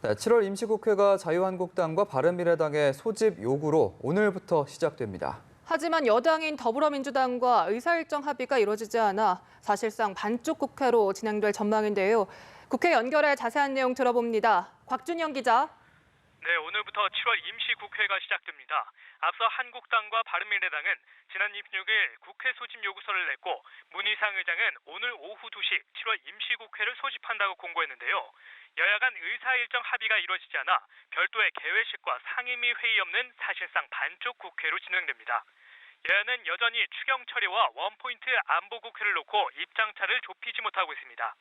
네, 7월 임시국회가 자유한국당과 바른미래당의 소집 요구로 오늘부터 시작됩니다. 하지만 여당인 더불어민주당과 의사일정 합의가 이루어지지 않아 사실상 반쪽 국회로 진행될 전망인데요. 국회 연결해 자세한 내용 들어봅니다. 곽준영 기자. 네, 오늘부터 7월 임시국회가 시작됩니다. 앞서 한국당과 바른미래당은 지난 26일 국회 소집 요구서를 냈고 문희상 의장은 오늘 오후 2시 7월 임시국회를 소집한다고 공고했는데요. 여야 간 의사일정 합의가 이루어지지 않아 별도의 개회식과 상임위 회의 없는 사실상 반쪽 국회로 진행됩니다. 여야는 여전히 추경 처리와 원포인트 안보 국회를 놓고 입장차를 좁히지 못하고 있습니다.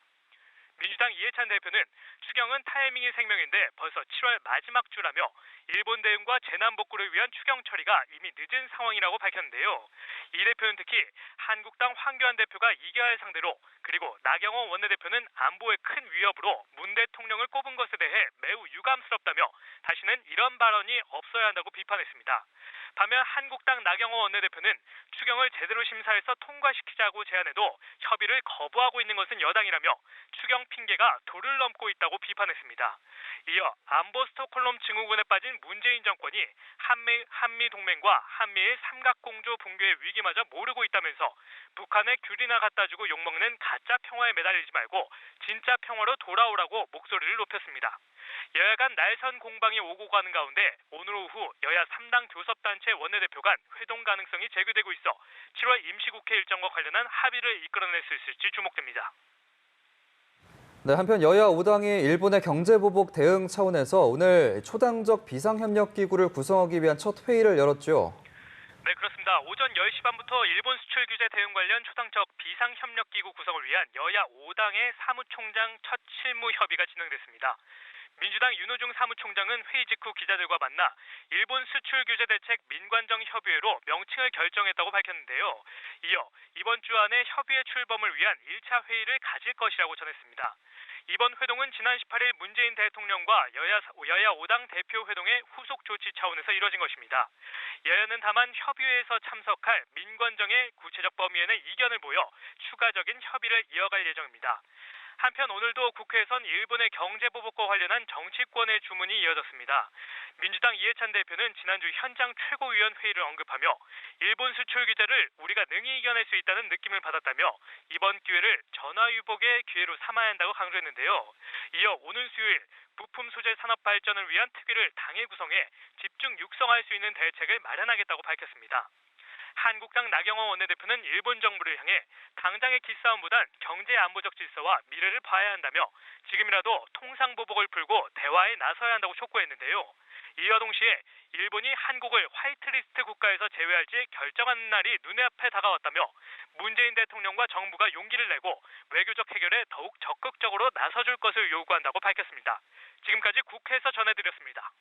민주당 이해찬 대표는 추경은 타이밍이 생명인데 벌써 7월 마지막 주라며 일본 대응과 재난 복구를 위한 추경 처리가 이미 늦은 상황이라고 밝혔는데요. 이 대표는 특히 한국당 황교안 대표가 이겨야 할 상대로 그리고 나경원 원내대표는 안보의 큰 위협으로 문 대통령을 꼽은 것에 대해 매우 유감스럽다며 다시는 이런 발언이 없어야 한다고 비판했습니다. 반면 한국당 나경원 원내대표는 추경을 제대로 심사해서 통과시키자고 제안해도 협의를 거부하고 있는 것은 여당이라며 추경 핑계가 도를 넘고 있다고 비판했습니다. 이어 안보 스톡홀름 증후군에 빠진 문재인 정권이 한미 동맹과 한미일 삼각공조 붕괴의 위기마저 모르고 있다면서 북한에 귤이나 갖다 주고 욕먹는 가짜 평화에 매달리지 말고 진짜 평화로 돌아오라고 목소리를 높였습니다. 여야 간 날선 공방이 오고 가는 가운데 오늘 오후 여야 3당 교섭단체 원내대표 간 회동 가능성이 제기되고 있어 7월 임시국회 일정과 관련한 합의를 이끌어낼 수 있을지 주목됩니다. 네, 한편 여야 5당이 일본의 경제보복 대응 차원에서 오늘 초당적 비상협력기구를 구성하기 위한 첫 회의를 열었죠. 네, 그렇습니다. 오전 10시 반부터 일본 수출 규제 대응 관련 초당적 비상협력기구 구성을 위한 여야 5당의 사무총장 첫 실무 협의가 진행됐습니다. 민주당 윤호중 사무총장은 회의 직후 기자들과 만나 일본 수출 규제 대책 민관정 협의회로 명칭을 결정했다고 밝혔는데요. 이어 이번 주 안에 협의회 출범을 위한 1차 회의를 가질 것이라고 전했습니다. 이번 회동은 지난 18일 문재인 대통령과 여야 5당 대표 회동의 후속 조치 차원에서 이뤄진 것입니다. 여야는 다만 협의회에서 참석할 민관정의 구체적 범위에는 이견을 보여 추가적인 협의를 이어갈 예정입니다. 한편 오늘도 국회에선 일본의 경제보복과 관련한 정치권의 주문이 이어졌습니다. 민주당 이해찬 대표는 지난주 현장 최고위원 회의를 언급하며 일본 수출 규제를 우리가 능히 이겨낼 수 있다는 느낌을 받았다며 이번 기회를 전화위복의 기회로 삼아야 한다고 강조했는데요. 이어 오는 수요일 부품 소재 산업 발전을 위한 특위를 당에 구성해 집중 육성할 수 있는 대책을 마련하겠다고 밝혔습니다. 한국당 나경원 원내대표는 일본 정부를 향해 당장의 기싸움보단 경제 안보적 질서와 미래를 봐야 한다며 지금이라도 통상보복을 풀고 대화에 나서야 한다고 촉구했는데요. 이와 동시에 일본이 한국을 화이트리스트 국가에서 제외할지 결정하는 날이 눈에 앞에 다가왔다며 문재인 대통령과 정부가 용기를 내고 외교적 해결에 더욱 적극적으로 나서줄 것을 요구한다고 밝혔습니다. 지금까지 국회에서 전해드렸습니다.